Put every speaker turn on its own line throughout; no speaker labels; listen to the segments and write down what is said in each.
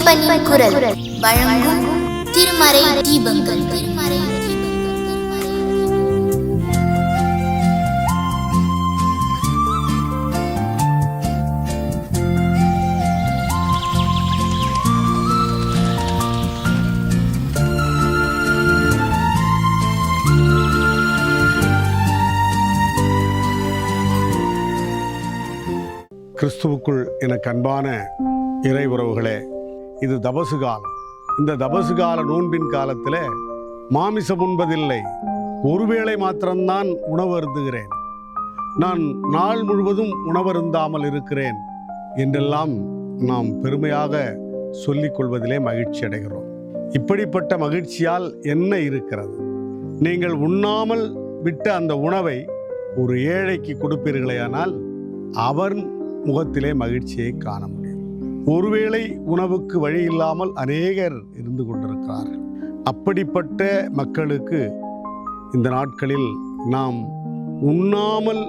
மீட்பனின் குரல் வழங்கும் திருமறை தீபங்கள்.
கிறிஸ்துவுக்குள் எனக்கு அன்பான இறை உறவுகளே, இது தபசு காலம். இந்த தபசு கால நோன்பின் காலத்தில் மாமிசம் உண்பதில்லை, ஒருவேளை மாத்திரம்தான் உணவு அருந்துகிறேன், நான் நாள் முழுவதும் உணவருந்தாமல் இருக்கிறேன் என்றெல்லாம் நாம் பெருமையாக சொல்லிக் கொள்வதிலே மகிழ்ச்சி அடைகிறோம். இப்படிப்பட்ட மகிழ்ச்சியால் என்ன இருக்கிறது? நீங்கள் உண்ணாமல் விட்ட அந்த உணவை ஒரு ஏழைக்கு கொடுப்பீர்களேயானால் அவர் முகத்திலே மகிழ்ச்சியை காண முடியும். ஒருவேளை உணவுக்கு வழி இல்லாமல் அநேகர் இருந்து கொண்டிருக்கிறார்கள். அப்படிப்பட்ட மக்களுக்கு இந்த நாட்களில் நாம் உண்ணாமல்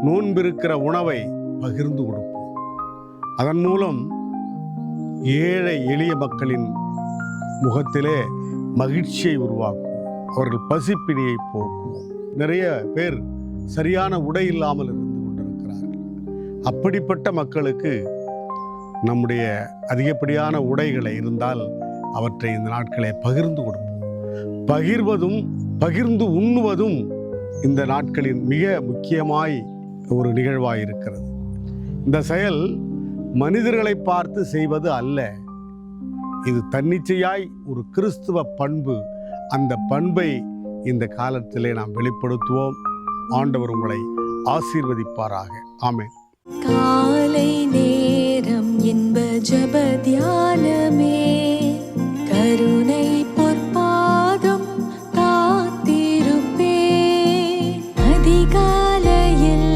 நோன்பிருக்கிற உணவை பகிர்ந்து கொடுப்போம். அதன் மூலம் ஏழை எளிய மக்களின் முகத்திலே மகிழ்ச்சியை உருவாக்கும், அவர்கள் பசிப்பினியை போக்குவோம். நிறைய பேர் சரியான உடை இல்லாமல் இருந்து கொண்டிருக்கிறார்கள். அப்படிப்பட்ட மக்களுக்கு நம்முடைய அதிகப்படியான உடைகளை இருந்தால் அவற்றை இந்த நாட்களை பகிர்ந்து கொடுப்போம். பகிர்வதும் பகிர்ந்து உண்ணுவதும் இந்த நாட்களின் மிக முக்கியமாய் ஒரு நிகழ்வாய் இருக்கிறது. இந்த செயல் மனிதர்களை பார்த்து செய்வது அல்ல, இது தன்னிச்சையாய் ஒரு கிறிஸ்துவ பண்பு. அந்த பண்பை இந்த காலத்திலே நாம் வெளிப்படுத்துவோம். ஆண்டவர் உங்களை ஆசீர்வதிப்பாராக. ஆமென்.
காலை நேரம் என்ப ஜெப தியானமே, கருணை பொற்பாதம் காத்திருப்பே. அதிகாலையில்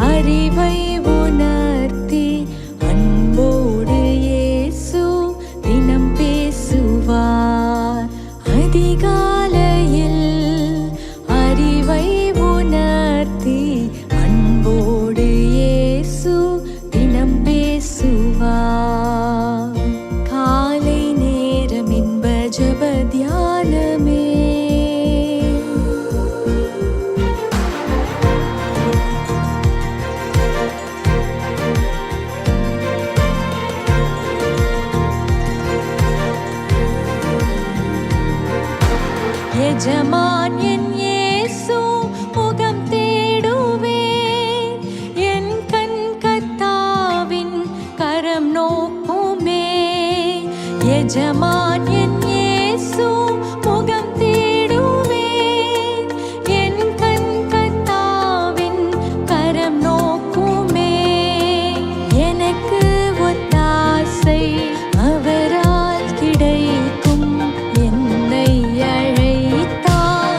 அறிவை உணர்த்தி அன்போடு இயேசு தினம் பேசுவார். அதிகாலையில் அறிவை உணர்த்தி அன்போடு இயேசு தினம் பேசுவார். காலை நேரம் என்ப ஜெப தியானமே. எஜமான் என் இயேசு முகம் தேடுவேன், என் கண் கர்த்தாவின் கரம் நோக்குமே. எஜமான் என் இயேசு முகம் தேடுவேன், என் கண் கர்த்தாவின் கரம் நோக்குமே. எனக்கு ஒத்தாசை அவரால் கிடைக்கும், என்னை அழைத்தார்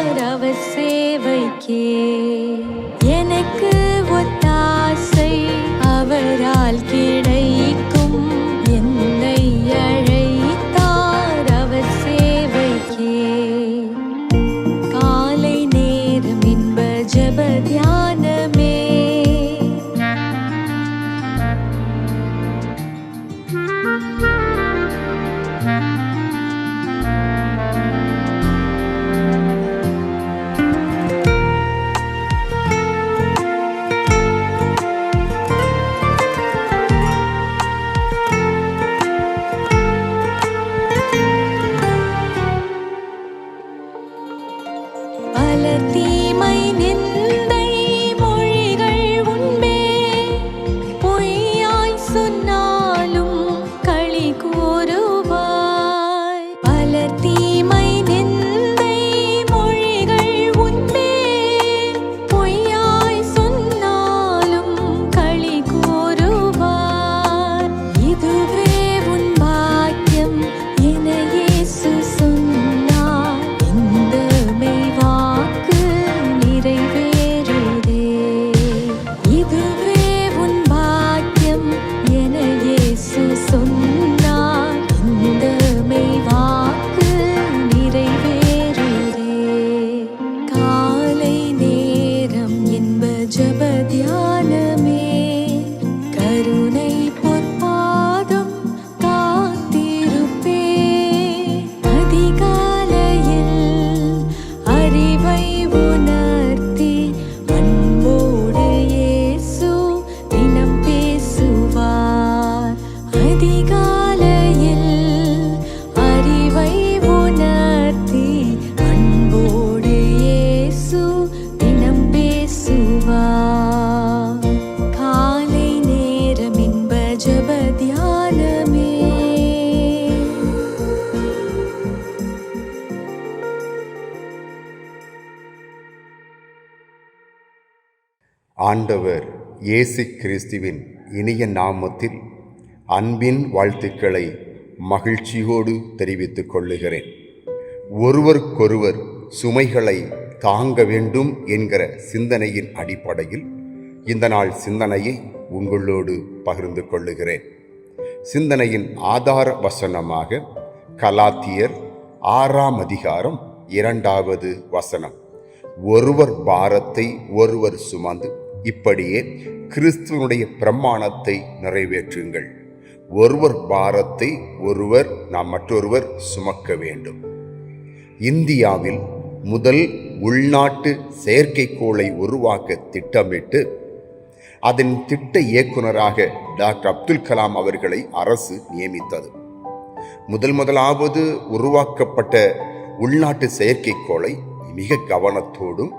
ஆண்டவர் இயேசு கிறிஸ்துவின் இனிய நாமத்தில் அன்பின் வாழ்த்துக்களை மகிழ்ச்சியோடு தெரிவித்துக் கொள்ளுகிறேன். ஒருவருக்கொருவர் சுமைகளை தாங்க வேண்டும் என்கிற சிந்தனையின் அடிப்படையில் இந்த நாள் சிந்தனையை உங்களோடு பகிர்ந்து கொள்ளுகிறேன். சிந்தனையின் ஆதார வசனமாக கலாத்தியர் 6ஆம் அதிகாரம் 2வது வசனம். ஒருவர் பாரத்தை ஒருவர் சுமந்து இப்படியே கிறிஸ்துவனுடைய பிரமாணத்தை நிறைவேற்றுங்கள். ஒருவர் பாரத்தை ஒருவர் நாம் மற்றொருவர் சுமக்க வேண்டும். இந்தியாவில் முதல் உள்நாட்டு செயற்கைக்கோளை உருவாக்க திட்டமிட்டு அதன் திட்ட இயக்குநராக டாக்டர் அப்துல் கலாம் அவர்களை அரசு நியமித்தது. முதலாவது உருவாக்கப்பட்ட உள்நாட்டு செயற்கைக்கோளை மிக கவனத்தோடும்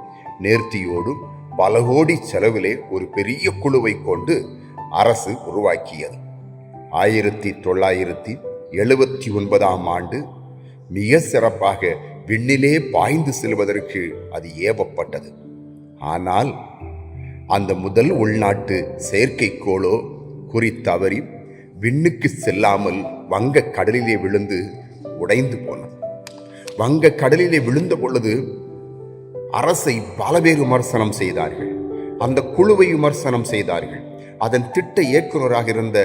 நேர்த்தியோடும் பல கோடி செலவிலே ஒரு பெரிய குழுவை கொண்டு அரசு உருவாக்கியது. 1979ஆம் ஆண்டு மிக சிறப்பாக விண்ணிலே பாய்ந்து செல்வதற்கு அது ஏவப்பட்டது. ஆனால் அந்த முதல் உள்நாட்டு செயற்கைக்கோளோ குறித்தவறி விண்ணுக்கு செல்லாமல் வங்க கடலிலே விழுந்து உடைந்து போனது. வங்க கடலிலே விழுந்த பொழுது அரசை பல பேர் விமர்சனம் செய்தார்கள், அந்த குழுவை விமர்சனம் செய்தார்கள். அதன் திட்ட இயக்குநராக இருந்த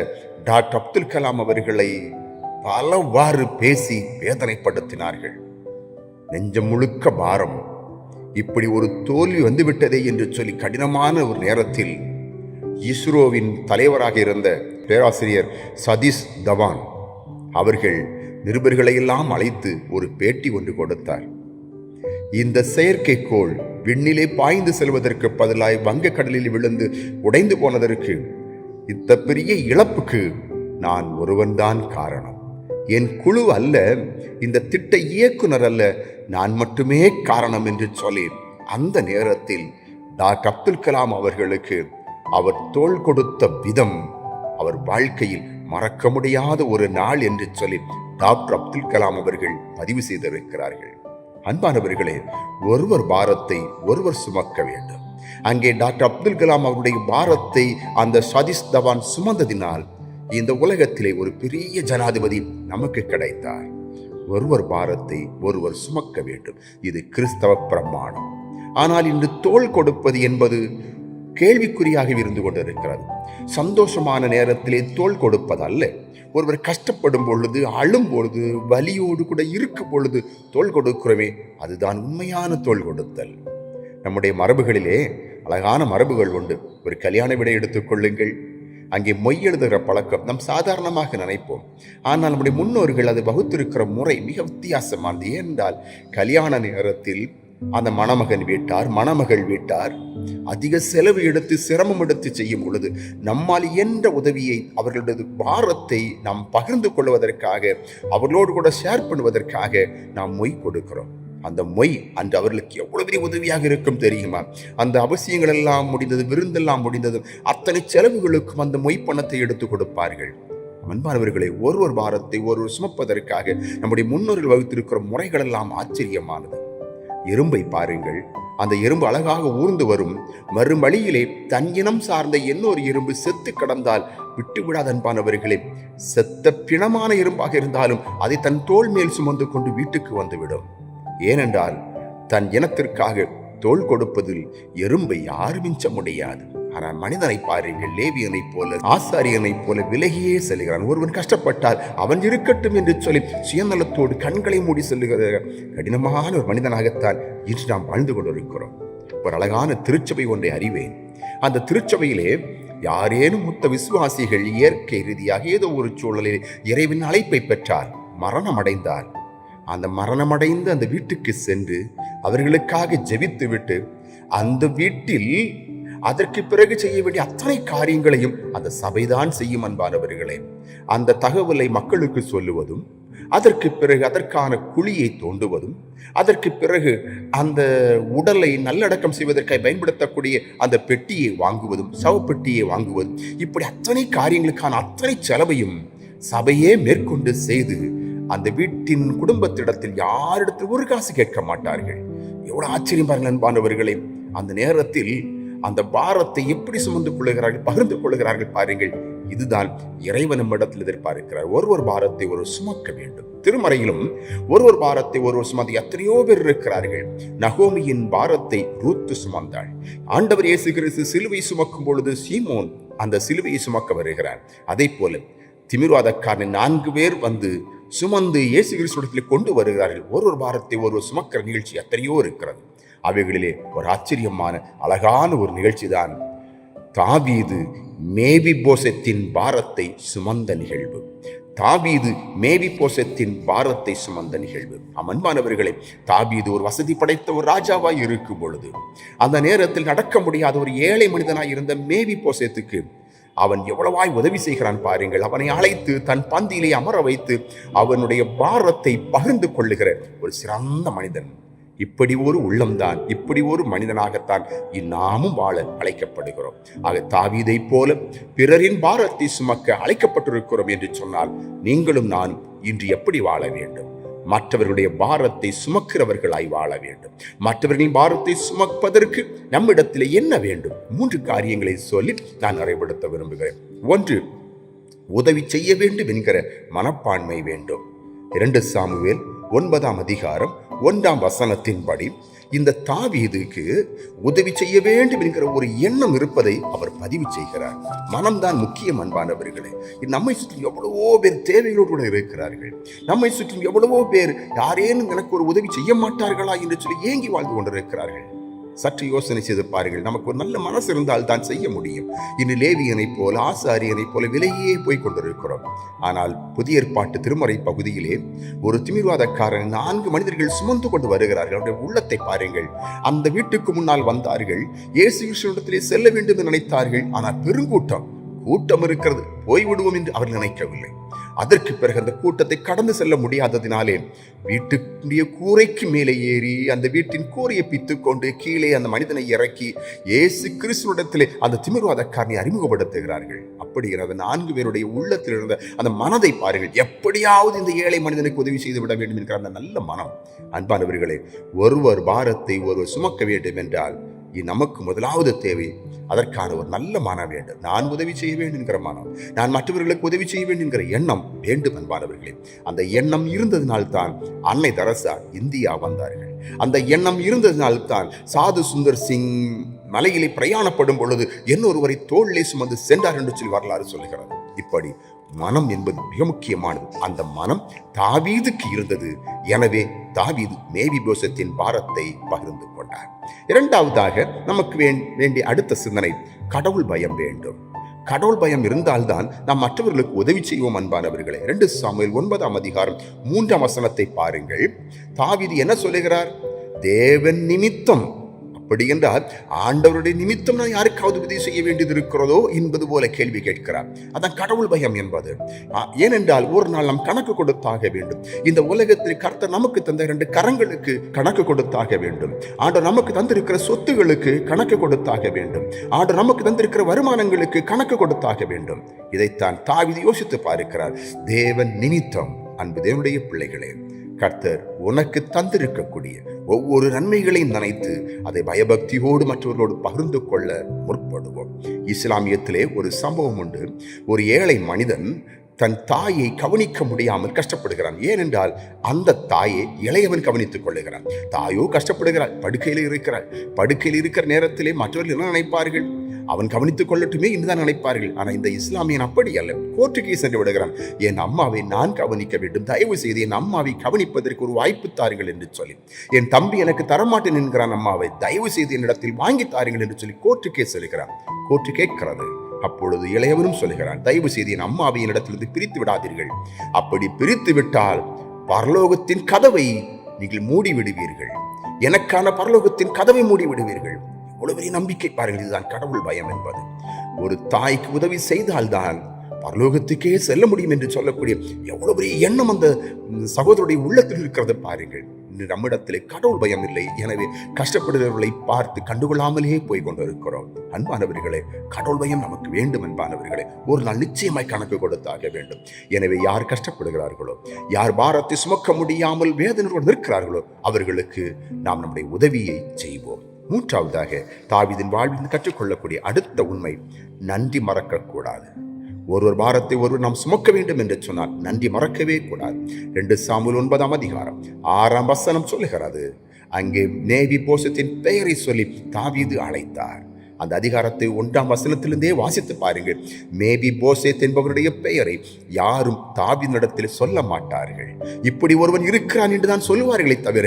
டாக்டர் அப்துல் கலாம் அவர்களை பலவாறு பேசி வேதனைப்படுத்தினார்கள். நெஞ்சம் முழுக்க பாரம், இப்படி ஒரு தோல்வி வந்துவிட்டதே என்று சொல்லி கடினமான ஒரு நேரத்தில் இஸ்ரோவின் தலைவராக இருந்த பேராசிரியர் சதீஷ் தவான் அவர்கள் நிருபர்களையெல்லாம் அழைத்து ஒரு பேட்டி ஒன்று கொடுத்தார். இந்த செயற்கைக்கோள் விண்ணிலே பாய்ந்து செல்வதற்கு பதிலாய் வங்கக்கடலில் விழுந்து உடைந்து போனதற்கு இந்த பெரிய இழப்புக்கு நான் ஒருவன்தான் காரணம். என் குழு அல்ல, இந்த திட்ட இயக்குனர் அல்ல, நான் மட்டுமே காரணம் என்று சொல்லி அந்த நேரத்தில் டாக்டர் அப்துல் கலாம் அவர்களுக்கு அவர் தோள் கொடுத்த விதம் அவர் வாழ்க்கையில் மறக்க முடியாத ஒரு நாள் என்று சொல்லி டாக்டர் அப்துல் கலாம் அவர்கள் பதிவு செய்திருக்கிறார்கள். அன்பானவர்களே, ஒருவர் பாரத்தை ஒருவர் சுமக்க வேண்டும். அங்கே டாக்டர் அப்துல் கலாம் அவருடைய பாரத்தை அந்த சதீஷ் தவான் சுமந்ததினால் இந்த உலகத்திலே ஒரு பெரிய ஜனாதிபதி நமக்கு கிடைத்தார். ஒருவர் பாரத்தை ஒருவர் சுமக்க வேண்டும், இது கிறிஸ்தவ பிரமாணம். ஆனால் இன்று தோள் கொடுப்பது என்பது கேள்விக்குறியாக இருந்து கொண்டிருக்கிறது. சந்தோஷமான நேரத்திலே தோள் கொடுப்பது அல்ல, ஒருவர் கஷ்டப்படும் பொழுது, அழும் பொழுது, வலியோடு கூட இருக்கும் பொழுது தோள் கொடுக்கிறோமே, அதுதான் உண்மையான தோள் கொடுத்தல். நம்முடைய மரபுகளிலே அழகான மரபுகள் உண்டு. ஒரு கல்யாண விடை எடுத்துக்கொள்ளுங்கள், அங்கே மொய் எழுதுகிற பழக்கம் நாம் சாதாரணமாக நினைப்போம். ஆனால் நம்முடைய முன்னோர்கள் அது வகுத்திருக்கிற முறை மிக வித்தியாசமானது. ஏனென்றால் கல்யாண நேரத்தில் அந்த மணமகன் வீட்டார் மணமகள் வீட்டார் அதிக செலவு எடுத்து சிரமம் எடுத்து செய்யும் பொழுது நம்மால் என்ற உதவியை அவர்களது பாரத்தை நாம் பகிர்ந்து கொள்வதற்காக, அவர்களோடு கூட ஷேர் பண்ணுவதற்காக நாம் மொய் கொடுக்கிறோம். அந்த மொய் அன்று அவர்களுக்கு எவ்வளவு பெரிய உதவியாக இருக்கும் தெரியுமா? அந்த அவசியங்கள் எல்லாம் முடிந்தது, விருந்தெல்லாம் முடிந்தது, அத்தனை செலவுகளுக்கும் அந்த மொய் பணத்தை எடுத்து கொடுப்பார்கள். அன்பானவர்களை, ஒருவர் பாரத்தை ஒருவர் சுமப்பதற்காக நம்முடைய முன்னோர்கள் வகுத்திருக்கிற முறைகள் எல்லாம் ஆச்சரியமானது. எறும்பை பாருங்கள், அந்த எறும்பு அழகாக ஊர்ந்து வரும். மறும் வழியிலே தன் இனம் சார்ந்த இன்னொரு எறும்பு செத்து கிடந்தால் விட்டுவிடாத அன்பானவர்களே, செத்த பிணமான எறும்பாக இருந்தாலும் அதை தன் தோள் மேல் சுமந்து கொண்டு வீட்டுக்கு வந்துவிடும். ஏனென்றால் தன் இனத்திற்காக தோள் கொடுப்பதில் எறும்பை யாரும் மிஞ்ச முடியாது. ஆனால் மனிதனை பாருங்கள், லேவியனை போல ஆசாரியனை போல விலகியே செல்கிறான். ஒருவன் கஷ்டப்பட்டால் அவன் இருக்கட்டும் என்று சொல்லி சுயநலத்தோடு கண்களை மூடி செல்லுகிற கடினமான ஒரு மனிதனாகத்தான் இன்று நாம் வாழ்ந்து கொண்டிருக்கிறோம். ஒரு அழகான திருச்சபை ஒன்றை அறிவேன். அந்த திருச்சபையிலே யாரேனும் மூத்த விசுவாசிகள் இயற்கை ரீதியாக ஏதோ ஒரு சூழலில் இறைவன் அழைப்பை பெற்றால், மரணம் அடைந்தால், அந்த மரணமடைந்த அந்த வீட்டுக்கு சென்று அவர்களுக்காக ஜெபித்து விட்டு அந்த வீட்டில் அதற்கு பிறகு செய்ய வேண்டிய அத்தனை காரியங்களையும் அந்த சபைதான் செய்யும். அன்பானவர்களே, அந்த தகவலை மக்களுக்கு சொல்லுவதும், அதற்கு பிறகு அதற்கான குழியை தோண்டுவதும், அதற்கு பிறகு அந்த உடலை நல்லடக்கம் செய்வதற்காக பயன்படுத்தக்கூடிய அந்த பெட்டியை வாங்குவதும், சவப்பெட்டியை வாங்குவதும், இப்படி அத்தனை காரியங்களுக்கான அத்தனை செலவையும் சபையே மேற்கொண்டு செய்து அந்த வீட்டின் குடும்பத்திடத்தில் யாரிடத்தில் ஒரு காசு கேட்க மாட்டார்கள். எவ்வளவு ஆச்சரியம் பாருங்கள் அன்பானவர்களே. அந்த நேரத்தில் அந்த பாரத்தை எப்படி சுமந்து கொள்ளுகிறார்கள், பகிர்ந்து கொள்ளுகிறார்கள் பாருங்கள். இதுதான் இறைவன் நம்மிடத்தில் எதிர்பார்க்கிறார். ஒருவர் பாரத்தை ஒரு சுமக்க வேண்டும். திருமறையிலும் ஒருவர் பாரத்தை ஒருவர் சுமந்து எத்தனையோ பேர் இருக்கிறார்கள். நகோமியின் பாரத்தை ரூத்து சுமந்தாள். ஆண்டவர் இயேசு கிறிஸ்து சிலுவை சுமக்கும் பொழுது சீமோன் அந்த சிலுவையை சுமக்க வருகிறார். அதே போல திமிர்வாதக்காரன் 4 பேர் வந்து சுமந்து இயேசு கிறிஸ்துவிடத்தில் கொண்டு வருகிறார்கள். ஒருவர் பாரத்தை ஒருவர் சுமக்கிற நிகழ்ச்சி எத்தனையோ இருக்கிறது. அவைகளிலே ஒரு ஆச்சரியமான அழகான ஒரு நிகழ்ச்சி தான் தாவீது மேவிபோசேத்தின் பாரத்தை சுமந்த நிகழ்வு. தாவீது மேவிபோசேத்தின் பாரத்தை சுமந்த நிகழ்வு. அன்பானவர்களே, தாவீது ஒரு வசதி படைத்த ஒரு ராஜாவாய் இருக்கும் பொழுது அந்த நேரத்தில் நடக்க முடியாத ஒரு ஏழை மனிதனாய் இருந்த மேவிபோசேத்துக்கு அவன் எவ்வளவாய் உதவி செய்கிறான் பாருங்கள். அவனை அழைத்து தன் பந்தியிலே அமர வைத்து அவனுடைய பாரத்தை பகிர்ந்து கொள்ளுகிற ஒரு சிறந்த மனிதன். இப்படி ஒரு உள்ளம்தான், இப்படி ஒரு மனிதனாகத்தான் இந்நாமும் வாழ அழைக்கப்படுகிறோம். ஆக தாவீதை போல பிறரின் பாரத்தை சுமக்க அழைக்கப்பட்டிருக்கிறோம் என்று சொன்னால் நீங்களும் நான் இன்று எப்படி வாழ வேண்டும்? மற்றவர்களுடைய பாரத்தை சுமக்கிறவர்களாய் வாழ வேண்டும். மற்றவர்களின் பாரத்தை சுமப்பதற்கு நம்மிடத்தில் என்ன வேண்டும்? 3 காரியங்களை சொல்லி நான் நிறைவுபடுத்த விரும்புகிறேன். 1, உதவி செய்ய வேண்டும் என்கிற மனப்பான்மை வேண்டும். 2 சாமுவேல் 9ஆம் அதிகாரம் 1ஆம் வசனத்தின்படி இந்த தாவீதுக்கு உதவி செய்ய வேண்டும் என்கிற ஒரு எண்ணம் இருப்பதை அவர் பதிவு செய்கிறார். மனம்தான் முக்கியம் அன்பானவர்களே. நம்மை சுற்றி எவ்வளவோ பேர் தேவைகளோடு கூட இருக்கிறார்கள். நம்மை சுற்றி எவ்வளவோ பேர் யாரேனும் எனக்கு ஒரு உதவி செய்ய மாட்டார்களா என்று சொல்லி ஏங்கி வாழ்ந்து கொண்டிருக்கிறார்கள். சற்று யோசனை செய்து பாருங்கள். நமக்கு ஒரு நல்ல மனசு இருந்தால் தான் செய்ய முடியும். இன்று லேவியனை போல ஆசாரியனை போல விலையே போய் கொண்டிருக்கிறோம். ஆனால் புதிய ஏற்பாட்டு திருமறை பகுதியிலே ஒரு திமிர்வாதக்காரன் 4 மனிதர்கள் சுமந்து கொண்டு வருகிறார்கள். அவருடைய உள்ளத்தை பாருங்கள். அந்த வீட்டுக்கு முன்னால் வந்தார்கள். இயேசு கிறிஸ்துவிடத்திலே செல்ல வேண்டும் என்று நினைத்தார்கள். ஆனால் கூட்டம் இருக்கிறது, போய்விடுவோம் என்று அவர்கள் நினைக்கவில்லை. அதற்கு பிறகு அந்த கூட்டத்தை கடந்து செல்ல முடியாததினாலே வீட்டுடைய கூரைக்கு மேலே ஏறி அந்த வீட்டின் கூரையை பித்துக்கொண்டு கீழே அந்த மனிதனை இறக்கி இயேசு கிறிஸ்துவிடத்திலே அந்த திமிர்வாதக்காரனை அறிமுகப்படுத்துகிறார்கள். அப்படி அந்த 4 பேருடைய உள்ளத்தில் இருந்த அந்த மனதை பாருங்கள். எப்படியாவது இந்த ஏழை மனிதனுக்கு உதவி செய்து விட வேண்டும் என்கிற அந்த நல்ல மனம். அன்பானவர்களே, ஒருவர் பாரத்தை ஒருவர் சுமக்க வேண்டும் என்றால் நமக்கு முதலாவது தேவை அதற்கான ஒரு நல்ல மனம் வேண்டும். நான் உதவி செய்ய வேண்டும் என்கிற மனம், நான் மற்றவர்களுக்கு உதவி செய்ய வேண்டும் என்கிற எண்ணம் வேண்டும் அன்பானவர்களே. அந்த எண்ணம் இருந்ததினால்தான் அன்னை தெரசா இந்தியா வந்தார்கள். அந்த எண்ணம் இருந்ததினால்தான் சாது சுந்தர் சிங் மலையிலே பிரயாணப்படும் பொழுது இன்னொருவரை தோளிலே சுமந்து சென்றார் என்று சொல்லி வரலாறு சொல்லுகிறது. இப்படி மனம் என்பது மிக முக்கியமானது. அந்த மனம் தாவீதுக்கு இருந்தது. எனவே தாவீது மேவிபோசேத்தின் பாரத்தை பகிர்ந்து கொண்டார். 2வதாக நமக்கு வேண்டிய அடுத்த சிந்தனை கடவுள் பயம் வேண்டும். கடவுள் பயம் இருந்தால்தான் நாம் மற்றவர்களுக்கு உதவி செய்வோம் அன்பானவர்களே. 2 சாமுவேல் 9ஆம் அதிகாரம் 3ஆம் வசனத்தை பாருங்கள். தாவீது என்ன சொல்லுகிறார்? தேவன் நிமித்தம், அப்படி என்றால் ஆண்டவருடைய நிமித்தம் நான் யாருக்காவது உதவி செய்ய வேண்டியது இருக்கிறதோ என்பது போல கேள்வி கேட்கிறார். அதான் கடவுள் பயம் என்பது. ஏனென்றால் ஒரு நாள் நாம் கணக்கு கொடுத்தாக வேண்டும். இந்த உலகத்தில் கர்த்தர் நமக்கு தந்த 2 கரங்களுக்கு கணக்கு கொடுத்தாக வேண்டும். ஆண்டவர் நமக்கு தந்திருக்கிற சொத்துகளுக்கு கணக்கு கொடுத்தாக வேண்டும். ஆண்டவர் நமக்கு தந்திருக்கிற வருமானங்களுக்கு கணக்கு கொடுத்தாக வேண்டும். இதைத்தான் தாவீது யோசித்து பார்க்கிறார். தேவன் நிமித்தம். அன்பு தேவனுடைய பிள்ளைகளே, கர்த்தர் உனக்கு தந்திருக்கக்கூடிய ஒவ்வொரு நன்மைகளையும் நினைத்து அதை பயபக்தியோடு மற்றவர்களோடு பகிர்ந்து கொள்ள முற்படுவோம். இஸ்லாமியத்திலே ஒரு சம்பவம் உண்டு. ஒரு ஏழை மனிதன் தன் தாயை கவனிக்க முடியாமல் கஷ்டப்படுகிறான். ஏனென்றால் அந்த தாயை இளையவன் கவனித்துக் கொள்ளுகிறான். தாயோ கஷ்டப்படுகிறாள், படுக்கையில் இருக்கிற நேரத்திலே மற்றவர்கள் என்ன நினைப்பார்கள்? அவன் கவனித்துக் கொள்ளட்டுமே என்றுதான் நினைப்பார்கள். ஆனால் இந்த இஸ்லாமியன் அப்படி அல்ல. கோர்ட்டுக்கு சென்று விடுகிறான். என் அம்மாவை நான் கவனிக்க வேண்டும், தயவு செய்து என் அம்மாவை கவனிப்பதற்கு ஒரு வாய்ப்பு தாருங்கள் என்று சொல்லி. என் தம்பி எனக்கு தரமாட்டேன் என்கிறான். அம்மாவை தயவு செய்து என்னிடத்தில் வாங்கி தாருங்கள் என்று சொல்லி கோர்ட்டுக்கே செல்கிறான். கோர்ட்டு கேட்கிறது. அப்பொழுது இளையவனும் சொல்கிறான், தயவு செய்து என் அம்மாவை என்னிடத்திலிருந்து பிரித்து விடாதீர்கள். அப்படி பிரித்து விட்டால் பரலோகத்தின் கதவை நீங்கள் மூடி விடுவீர்கள். எனக்கான பரலோகத்தின் கதவை மூடி விடுவீர்கள். எவ்வளவு பெரிய நம்பிக்கை பாருங்கள். இதுதான் கடவுள் பயம் என்பது. ஒரு தாய்க்கு உதவி செய்தால்தான் பரலோகத்துக்கே செல்ல முடியும் என்று சொல்லக்கூடிய எவ்வளவு பெரிய எண்ணம் அந்த சகோதரருடைய உள்ளத்தில் இருக்கிறது பாருங்கள். நம்மிடத்திலே கடவுள் பயம் இல்லை. எனவே கஷ்டப்படுகிறவர்களை பார்த்து கண்டுகொள்ளாமலே போய் கொண்டிருக்கிறோம். அன்பானவர்களே, கடவுள் பயம் நமக்கு வேண்டும். அன்பானவர்களே, ஒரு நாள் நிச்சயமாய் கணக்கு கொடுத்தாக வேண்டும். எனவே யார் கஷ்டப்படுகிறார்களோ, யார் பாரத்தை சுமக்க முடியாமல் வேதனையோடு நிற்கிறார்களோ அவர்களுக்கு நாம் நம்முடைய உதவியை செய்வோம். மூன்றாவதாக தாவீதின் வாழ்வில் கற்றுக்கொள்ளக்கூடிய அடுத்த உண்மை, நன்றி மறக்கக்கூடாது. ஒரு பாரத்தை ஒருவர் நாம் சுமக்க வேண்டும் என்று சொன்னால் நன்றி மறக்கவே கூடாது. 2 சாமுவேல் 9:6 சொல்லுகிறது, அங்கே மேவிபோசேத்தின் பெயரை சொல்லி தாவீது அழைத்தார். அந்த அதிகாரத்தை 1 வாசித்து பாருங்கள். மேவிபோசேத் என்பவருடைய பெயரை யாரும் தாவீதினிடத்தில் சொல்ல மாட்டார்கள். இப்படி ஒருவன் இருக்கிறான் என்றுதான் சொல்லுவார்களே தவிர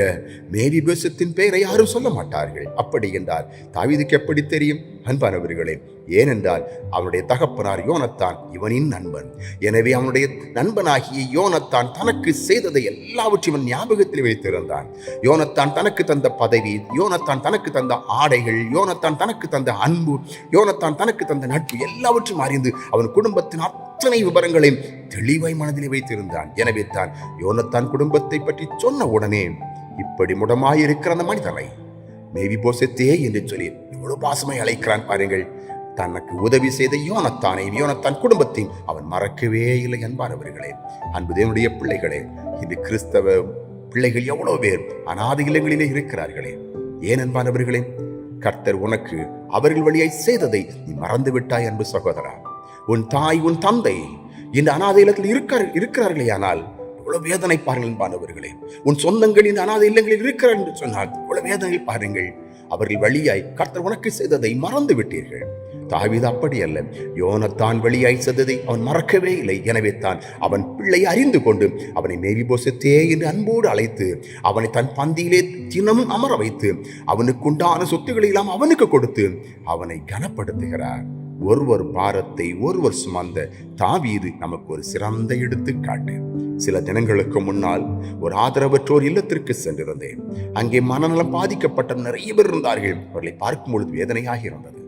மேவிபோசேத்தின் பெயரை யாரும் சொல்ல மாட்டார்கள். அப்படி என்றால் தாவீதுக்கு எப்படி தெரியும்? அன்பானவர்களே, ஏனென்றால் அவனுடைய தகப்பனார் யோனத்தான் இவனின் நண்பன். எனவே அவனுடைய நண்பனாகிய யோனத்தான் தனக்கு செய்ததை எல்லாவற்றையும் ஞாபகத்தில் வைத்திருந்தான். யோனத்தான் தனக்கு தந்த பதவி, யோனத்தான் தனக்கு தந்த ஆடைகள், யோனத்தான் தனக்கு தந்த அன்பு, யோனத்தான் தனக்கு தந்த நட்பு எல்லாவற்றையும் அறிந்து அவன் குடும்பத்தின் அத்தனை விவரங்களையும் தெளிவாய் மனதிலே வைத்திருந்தான். எனவே தான் யோனத்தான் குடும்பத்தை பற்றி சொன்ன உடனே, இப்படி முடமாயிருக்கிற அந்த மனிதனை மேவிபோசேத்தே என்று சொல்லி இவ்வளவு பாசமாய் அழைக்கிறான் பாருங்கள். தனக்கு உதவி செய்த யோனத்தானையும் யோனத்தான் குடும்பத்தையும் அவன் மறக்கவே இல்லை. அன்பானவர்களே, அன்பு தேவனுடைய பிள்ளைகளே, இந்த கிறிஸ்தவ பிள்ளைகள் எவ்வளவு பேர் அநாதை இல்லங்களிலே இருக்கிறார்களே. ஏன் அன்பானவர்களே? கர்த்தர் உனக்கு அவர்கள் வழியாய் செய்ததை நீ மறந்து விட்டாய். அன்பு சகோதரா, உன் தாய் உன் தந்தை இந்த அநாதை இல்லத்தில் இருக்கிறார்களே, ஆனால் இவ்வளவு வேதனை பாருங்கள். அன்பானவர்களே, உன் சொந்தங்கள் இந்த அநாதை இல்லங்களில் இருக்கிறார் என்று சொன்னால் இவ்வளவு வேதனை பாருங்கள். அவர்கள் வழியாய் கர்த்தர் உனக்கு செய்ததை மறந்து விட்டீர்கள். தாவீது அப்படி அல்ல. யோனத்தான் வழியாய் செய்ததை அவன் மறக்கவே இல்லை. எனவே தான் அவன் பிள்ளையை அறிந்து கொண்டு அவனை மேவிபோசேத்தே என்று அன்போடு அழைத்து அவனை தன் பந்தியிலே தினமும் அமர வைத்து அவனுக்குண்டான சொத்துக்களை எல்லாம் அவனுக்கு கொடுத்து அவனை கனப்படுத்துகிறார். ஒருவர் பாரத்தை ஒருவர் சுமந்த தாவீது நமக்கு ஒரு சிறந்த எடுத்துக்காட்டு. சில தினங்களுக்கு முன்னால் ஒரு ஆதரவற்றோர் இல்லத்திற்கு சென்றிருந்தேன். அங்கே மனநலம் பாதிக்கப்பட்ட நிறைய பேர் இருந்தார்கள். அவர்களை பார்க்கும் பொழுது வேதனையாக இருந்தது.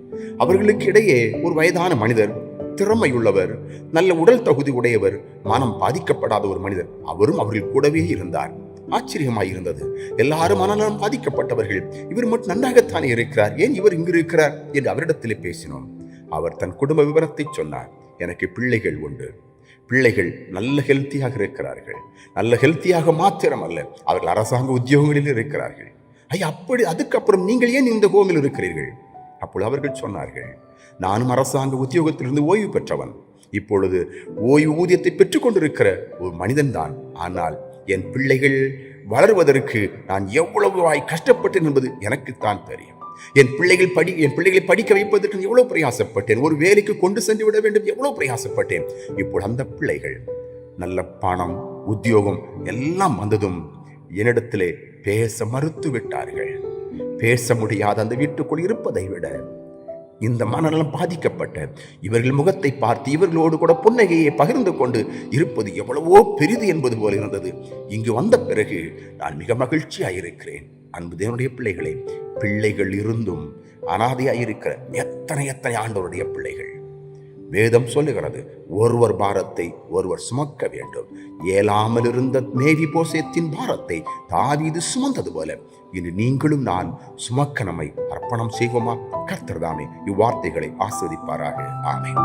அவர்களுக்கு இடையே ஒரு வயதான மனிதர், திறமையுள்ளவர், நல்ல உடல் தகுதி உடையவர், மனம் பாதிக்கப்படாத ஒரு மனிதர், அவரும் அவர்கள் கூடவே இருந்தார். ஆச்சரியமாயிருந்தது. எல்லாரும் மனநலம் பாதிக்கப்பட்டவர்கள், இவர் மட்டும் நன்றாகத்தானே இருக்கிறார், ஏன் இவர் இங்கு இருக்கிறார் என்று அவரிடத்திலே பேசினோம். அவர் தன் குடும்ப விவரத்தை சொன்னார். எனக்கு பிள்ளைகள் உண்டு, பிள்ளைகள் நல்ல ஹெல்த்தியாக இருக்கிறார்கள். நல்ல ஹெல்த்தியாக மாத்திரம் அல்ல, அவர்கள் அரசாங்க உத்தியோகங்களில் இருக்கிறார்கள். ஐயா, அப்படி அதுக்கப்புறம் நீங்கள் ஏன் இந்த ஹோமில் இருக்கிறீர்கள்? அப்பொழுது அவர்கள் சொன்னார்கள், நானும் அரசாங்க உத்தியோகத்திலிருந்து ஓய்வு பெற்றவன், இப்பொழுது ஓய்வு ஊதியத்தை பெற்றுக் கொண்டிருக்கிற ஒரு மனிதன்தான். ஆனால் என் பிள்ளைகள் வளர்வதற்கு நான் எவ்வளவு கஷ்டப்பட்டேன் என்பது எனக்குத்தான் தெரியும். என் பிள்ளைகளை படிக்க வைப்பதற்கு எவ்வளவு பிரயாசப்பட்டேன், ஒரு வேலைக்கு கொண்டு சென்று விட வேண்டும் எவ்வளவு பிரயாசப்பட்டேன். இப்போ அந்த பிள்ளைகள் நல்ல பணம், உத்தியோகம் எல்லாம் வந்ததும் என்னிடத்திலே பேச மறுத்து விட்டார்கள். பேச முடியாத அந்த வீட்டுக்குள் இருப்பதை விட இந்த மனநலம் பாதிக்கப்பட்ட இவர்கள் முகத்தை பார்த்து இவர்களோடு கூட புன்னகையை பகிர்ந்து கொண்டு இருப்பது எவ்வளவோ பெரிது என்பது போல இருந்தது. இங்கு வந்த பிறகு நான் மிக மகிழ்ச்சியாயிருக்கிறேன். அன்பு தேவனுடைய பிள்ளைகளே, பிள்ளைகள் இருந்தும் அனாதையாயிருக்கிற எத்தனை ஆண்டவருடைய பிள்ளைகள். வேதம் சொல்லுகிறது, ஒருவர் பாரத்தை ஒருவர் சுமக்க வேண்டும். இயலாமல் இருந்த மேவிபோசேத்தின் பாரத்தை தாவீது சுமந்தது போல இன்று நீங்களும் நான் சுமக்க நம்மை அர்ப்பணம் செய்வோமா? கர்த்தர் தாமே இவ்வார்த்தைகளை ஆஸ்வதிப்பாராக. ஆமென்.